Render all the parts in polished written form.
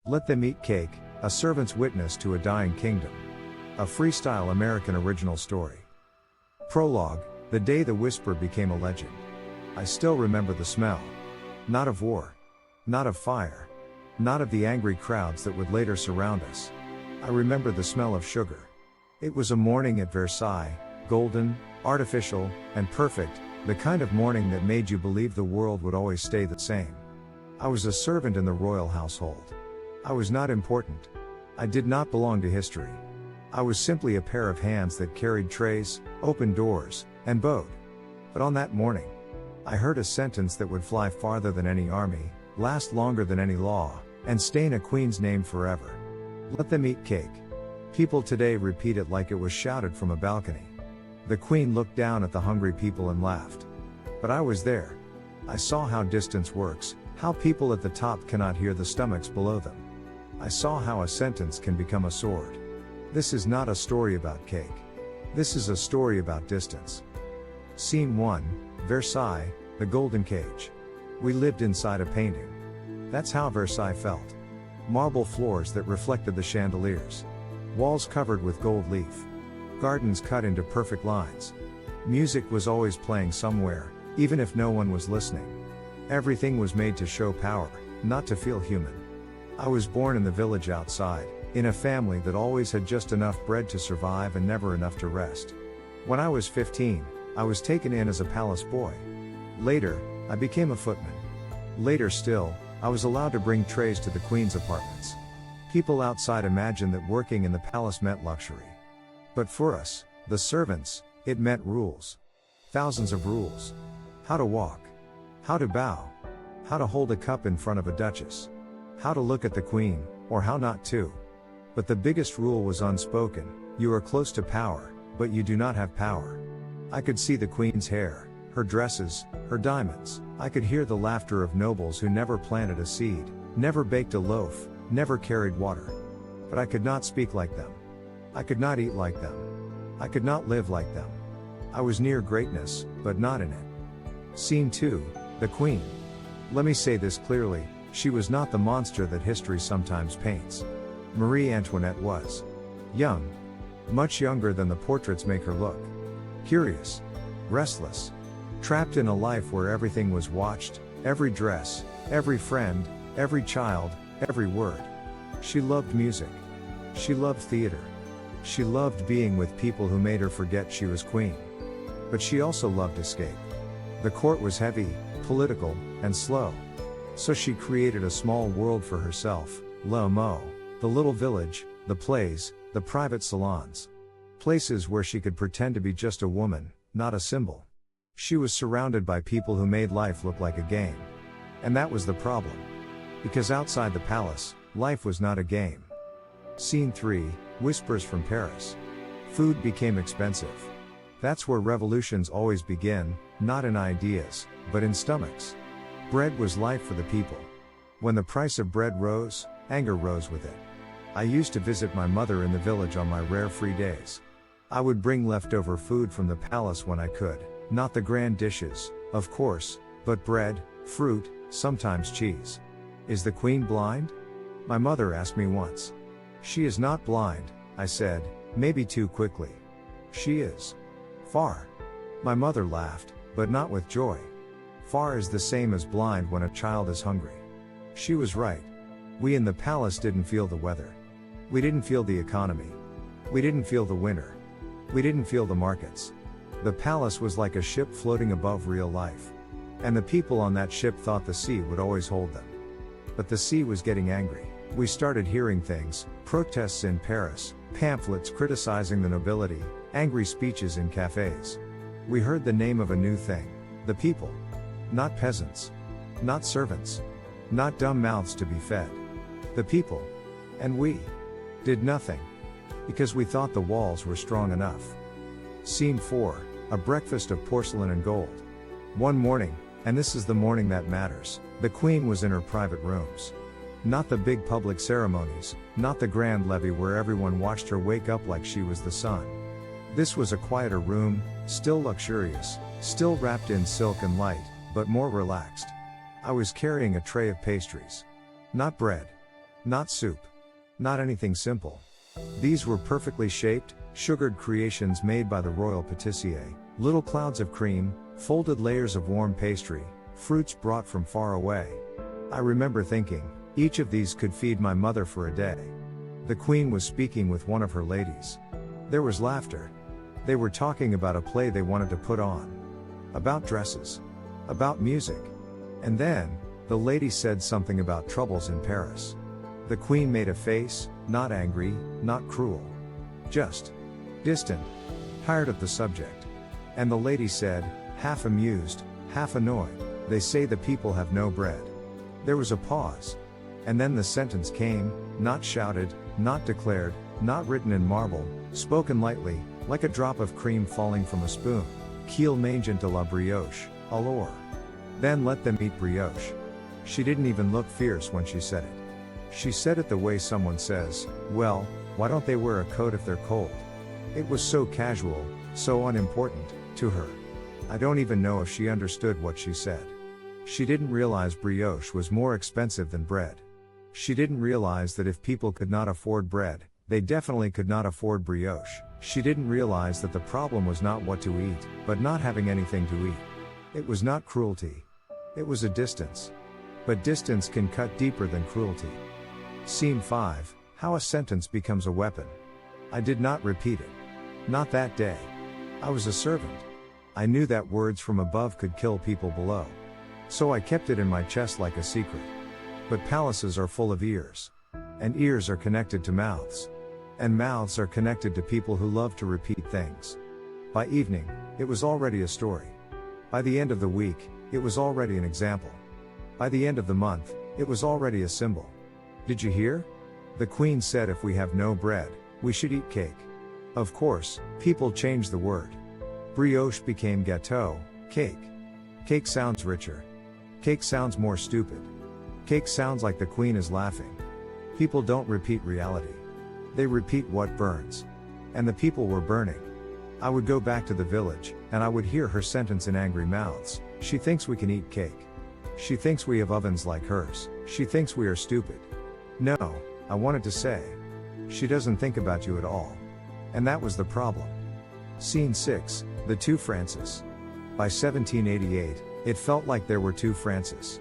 Let Them Eat Cake, A Servant's Witness to a Dying Kingdom. A freestyle American original story. Prologue, the day the whisper became a legend. I still remember the smell. Not of war. Not of fire. Not of the angry crowds that would later surround us. I remember the smell of sugar. It was a morning at Versailles, golden, artificial, and perfect, the kind of morning that made you believe the world would always stay the same. I was a servant in the royal household. I was not important. I did not belong to history. I was simply a pair of hands that carried trays, opened doors, and bowed. But on that morning, I heard a sentence that would fly farther than any army, last longer than any law, and stain a queen's name forever. Let them eat cake. People today repeat it like it was shouted from a balcony. The queen looked down at the hungry people and laughed. But I was there. I saw how distance works, how people at the top cannot hear the stomachs below them. I saw how a sentence can become a sword. This is not a story about cake. This is a story about distance. Scene 1, Versailles, the Golden Cage. We lived inside a painting. That's how Versailles felt. Marble floors that reflected the chandeliers. Walls covered with gold leaf. Gardens cut into perfect lines. Music was always playing somewhere, even if no one was listening. Everything was made to show power, not to feel human. I was born in the village outside, in a family that always had just enough bread to survive and never enough to rest. When I was 15, I was taken in as a palace boy. Later, I became a footman. Later still, I was allowed to bring trays to the queen's apartments. People outside imagined that working in the palace meant luxury. But for us, the servants, it meant rules. Thousands of rules. How to walk. How to bow. How to hold a cup in front of a duchess. How to look at the queen, or how not to. But the biggest rule was unspoken: you are close to power, but you do not have power. I could see the queen's hair, her dresses, her diamonds. I could hear the laughter of nobles who never planted a seed, never baked a loaf, never carried water. But I could not speak like them. I could not eat like them. I could not live like them. I was near greatness, but not in it. Scene 2, the Queen. Let me say this clearly, she was not the monster that history sometimes paints. Marie Antoinette was young. Much younger than the portraits make her look. Curious. Restless. Trapped in a life where everything was watched, every dress, every friend, every child, every word. She loved music. She loved theater. She loved being with people who made her forget she was queen. But she also loved escape. The court was heavy, political, and slow. So she created a small world for herself, Le Mo, the little village, the plays, the private salons. Places where she could pretend to be just a woman, not a symbol. She was surrounded by people who made life look like a game. And that was the problem. Because outside the palace, life was not a game. Scene 3, Whispers from Paris. Food became expensive. That's where revolutions always begin, not in ideas, but in stomachs. Bread was life for the people. When the price of bread rose, anger rose with it. I used to visit my mother in the village on my rare free days. I would bring leftover food from the palace when I could, not the grand dishes, of course, but bread, fruit, sometimes cheese. Is the queen blind? My mother asked me once. She is not blind, I said, maybe too quickly. She is. Far. My mother laughed, but not with joy. Far is the same as blind when a child is hungry. She was right. We in the palace didn't feel the weather. We didn't feel the economy. We didn't feel the winter. We didn't feel the markets. The palace was like a ship floating above real life. And the people on that ship thought the sea would always hold them. But the sea was getting angry. We started hearing things, protests in Paris, pamphlets criticizing the nobility, angry speeches in cafes. We heard the name of a new thing: the people. Not peasants. Not servants. Not dumb mouths to be fed. The people. And we did nothing. Because we thought the walls were strong enough. Scene 4, a breakfast of porcelain and gold. One morning, and this is the morning that matters, the queen was in her private rooms. Not the big public ceremonies, not the grand levee where everyone watched her wake up like she was the sun. This was a quieter room, still luxurious, still wrapped in silk and light, but more relaxed. I was carrying a tray of pastries. Not bread. Not soup. Not anything simple. These were perfectly shaped, sugared creations made by the royal patissier, little clouds of cream, folded layers of warm pastry, fruits brought from far away. I remember thinking, each of these could feed my mother for a day. The Queen was speaking with one of her ladies. There was laughter. They were talking about a play they wanted to put on. About dresses. About music. And then, the lady said something about troubles in Paris. The Queen made a face, not angry, not cruel. Just distant. Tired of the subject. And the lady said, half amused, half annoyed, they say the people have no bread. There was a pause. And then the sentence came, not shouted, not declared, not written in marble, spoken lightly, like a drop of cream falling from a spoon. Qu'il mangent de la brioche, alors. Then let them eat brioche. She didn't even look fierce when she said it. She said it the way someone says, well, why don't they wear a coat if they're cold? It was so casual, so unimportant, to her. I don't even know if she understood what she said. She didn't realize brioche was more expensive than bread. She didn't realize that if people could not afford bread, they definitely could not afford brioche. She didn't realize that the problem was not what to eat, but not having anything to eat. It was not cruelty. It was a distance. But distance can cut deeper than cruelty. Scene 5, how a sentence becomes a weapon. I did not repeat it. Not that day. I was a servant. I knew that words from above could kill people below. So I kept it in my chest like a secret. But palaces are full of ears. And ears are connected to mouths. And mouths are connected to people who love to repeat things. By evening, it was already a story. By the end of the week, it was already an example. By the end of the month, it was already a symbol. Did you hear? The Queen said if we have no bread, we should eat cake. Of course, people changed the word. Brioche became gâteau, cake. Cake sounds richer. Cake sounds more stupid. Cake sounds like the Queen is laughing. People don't repeat reality. They repeat what burns. And the people were burning. I would go back to the village, and I would hear her sentence in angry mouths. She thinks we can eat cake. She thinks we have ovens like hers. She thinks we are stupid. No, I wanted to say. She doesn't think about you at all. And that was the problem. Scene 6, the two Frances. By 1788, it felt like there were two Frances.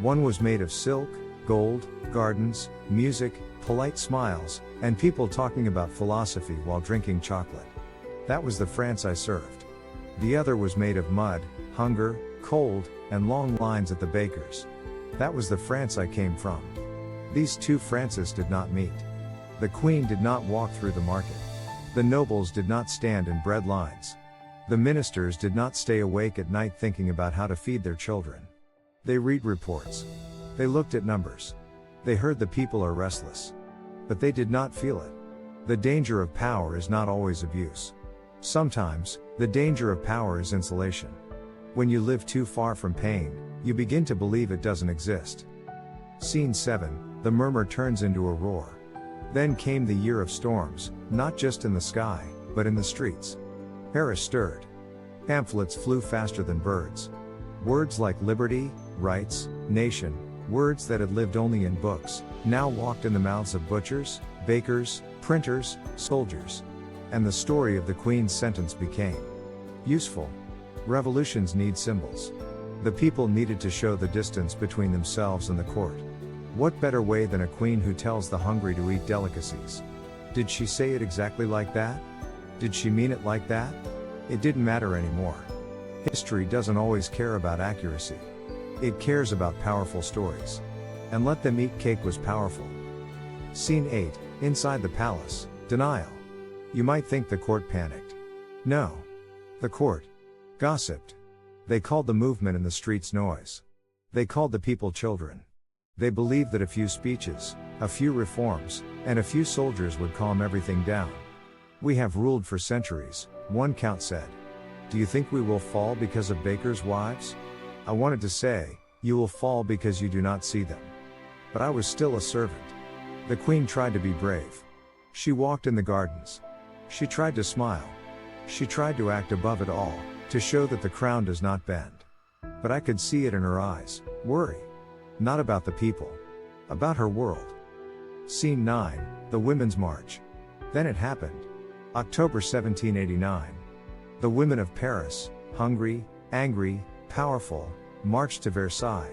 One was made of silk, gold, gardens, music, polite smiles, and people talking about philosophy while drinking chocolate. That was the France I served. The other was made of mud, hunger, cold, and long lines at the baker's. That was the France I came from. These two Frances did not meet. The Queen did not walk through the market. The nobles did not stand in bread lines. The ministers did not stay awake at night thinking about how to feed their children. They read reports. They looked at numbers. They heard the people are restless. But they did not feel it. The danger of power is not always abuse. Sometimes, the danger of power is insulation. When you live too far from pain, you begin to believe it doesn't exist. Scene 7, the murmur turns into a roar. Then came the year of storms, not just in the sky, but in the streets. Paris stirred. Pamphlets flew faster than birds. Words like liberty, rights, nation, words that had lived only in books, now walked in the mouths of butchers, bakers, printers, soldiers. And the story of the Queen's sentence became useful. Revolutions need symbols. The people needed to show the distance between themselves and the court. What better way than a queen who tells the hungry to eat delicacies? Did she say it exactly like that? Did she mean it like that? It didn't matter anymore. History doesn't always care about accuracy. It cares about powerful stories. And let them eat cake was powerful. Scene 8, inside the palace, denial. You might think the court panicked. No. The court gossiped. They called the movement in the streets noise. They called the people children. They believed that a few speeches, a few reforms, and a few soldiers would calm everything down. We have ruled for centuries, one count said. Do you think we will fall because of bakers' wives? I wanted to say, you will fall because you do not see them. But I was still a servant. The Queen tried to be brave. She walked in the gardens. She tried to smile. She tried to act above it all, to show that the crown does not bend. But I could see it in her eyes, worry. Not about the people. About her world. Scene 9, the Women's March. Then it happened. October 1789. The women of Paris, hungry, angry, powerful, marched to Versailles.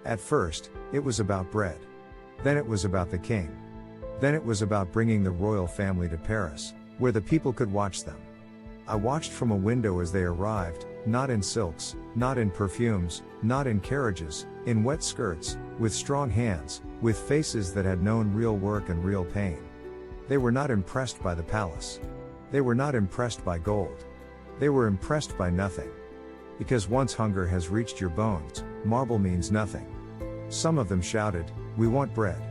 At first, it was about bread. Then it was about the king. Then it was about bringing the royal family to Paris, where the people could watch them. I watched from a window as they arrived, not in silks, not in perfumes, not in carriages, in wet skirts, with strong hands, with faces that had known real work and real pain. They were not impressed by the palace. They were not impressed by gold. They were impressed by nothing. Because once hunger has reached your bones, marble means nothing. Some of them shouted, "We want bread."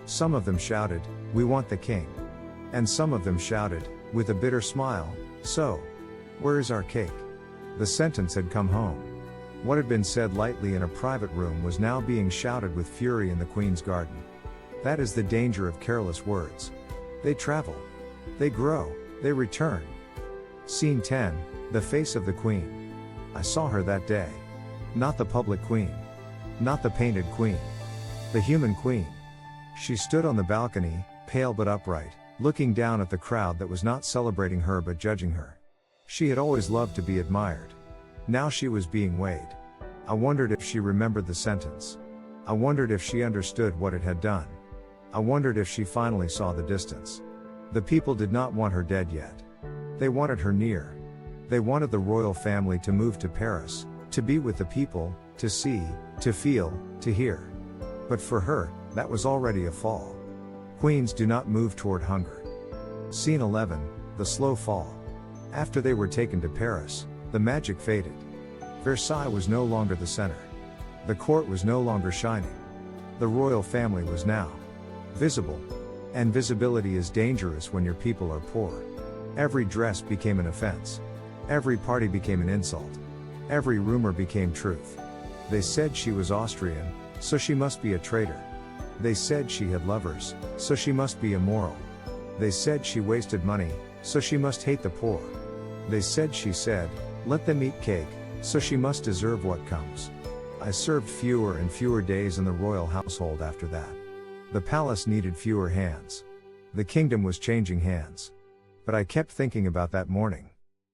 Some of them shouted, "We want the king." And some of them shouted, with a bitter smile, "So, where is our cake?" The sentence had come home. What had been said lightly in a private room was now being shouted with fury in the Queen's garden. That is the danger of careless words. They travel. They grow. They return. Scene 10, the face of the Queen. I saw her that day. Not the public queen. Not the painted queen. The human queen. She stood on the balcony, pale but upright, looking down at the crowd that was not celebrating her but judging her. She had always loved to be admired. Now she was being weighed. I wondered if she remembered the sentence. I wondered if she understood what it had done. I wondered if she finally saw the distance. The people did not want her dead yet. They wanted her near. They wanted the royal family to move to Paris, to be with the people, to see, to feel, to hear. But for her, that was already a fall. Queens do not move toward hunger. Scene 11, the slow fall. After they were taken to Paris, the magic faded. Versailles was no longer the center. The court was no longer shining. The royal family was now visible. And visibility is dangerous when your people are poor. Every dress became an offense. Every party became an insult. Every rumor became truth. They said she was Austrian, so she must be a traitor. They said she had lovers, so she must be immoral. They said she wasted money, so she must hate the poor. They said she said, "Let them eat cake," so she must deserve what comes. I served fewer and fewer days in the royal household after that. The palace needed fewer hands. The kingdom was changing hands. But I kept thinking about that morning.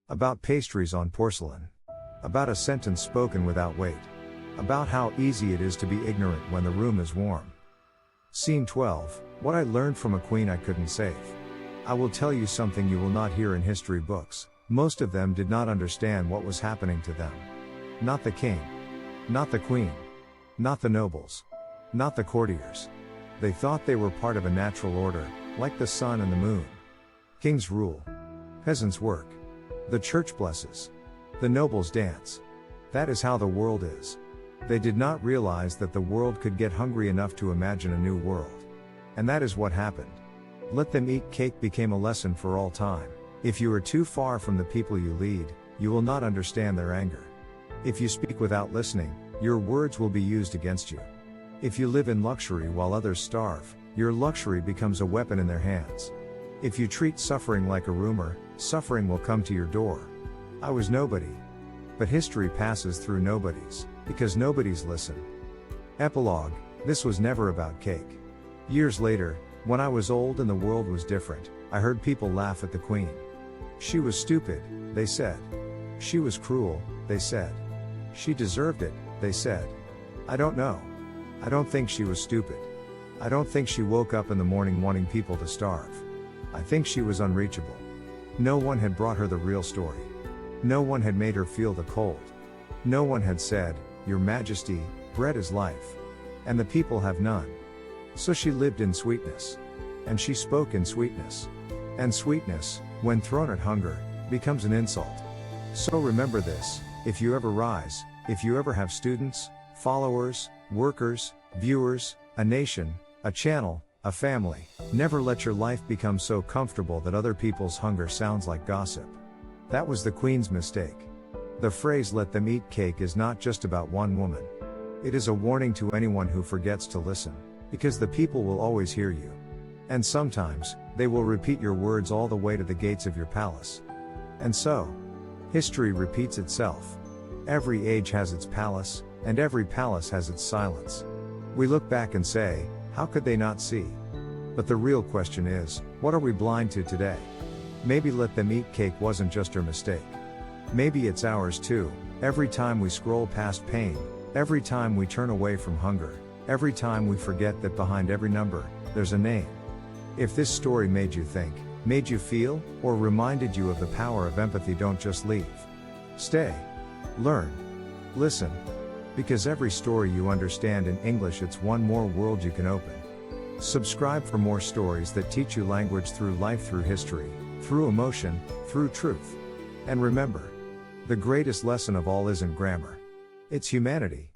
About pastries on porcelain. About a sentence spoken without weight. About how easy it is to be ignorant when the room is warm. Scene 12, what I learned from a queen I couldn't save. I will tell you something you will not hear in history books. Most of them did not understand what was happening to them. Not the king. Not the queen. Not the nobles. Not the courtiers. They thought they were part of a natural order, like the sun and the moon. Kings rule. Peasants work. The church blesses. The nobles dance. That is how the world is. They did not realize that the world could get hungry enough to imagine a new world. And that is what happened. Let them eat cake became a lesson for all time. If you are too far from the people you lead, you will not understand their anger. If you speak without listening, your words will be used against you. If you live in luxury while others starve, your luxury becomes a weapon in their hands. If you treat suffering like a rumor, suffering will come to your door. I was nobody. But history passes through nobodies, because nobodies listen. Epilogue, this was never about cake. Years later, when I was old and the world was different, I heard people laugh at the Queen. She was stupid, they said. She was cruel, they said. She deserved it, they said. I don't know. I don't think she was stupid. I don't think she woke up in the morning wanting people to starve. I think she was unreachable. No one had brought her the real story. No one had made her feel the cold. No one had said, "Your Majesty, bread is life. And the people have none." So she lived in sweetness. And she spoke in sweetness. And sweetness, when thrown at hunger, becomes an insult. So remember this, if you ever rise, if you ever have students, followers, workers, viewers, a nation, a channel, a family, never let your life become so comfortable that other people's hunger sounds like gossip. That was the Queen's mistake. The phrase "let them eat cake" is not just about one woman. It is a warning to anyone who forgets to listen, because the people will always hear you. And sometimes, they will repeat your words all the way to the gates of your palace. And so, history repeats itself. Every age has its palace, and every palace has its silence. We look back and say, how could they not see? But the real question is, what are we blind to today? Maybe let them eat cake wasn't just her mistake. Maybe it's ours too, every time we scroll past pain, every time we turn away from hunger, every time we forget that behind every number, there's a name. If this story made you think, made you feel, or reminded you of the power of empathy, don't just leave. Stay. Learn. Listen. Because every story you understand in English, it's one more world you can open. Subscribe for more stories that teach you language through life, through history, through emotion, through truth. And remember, the greatest lesson of all isn't grammar. It's humanity.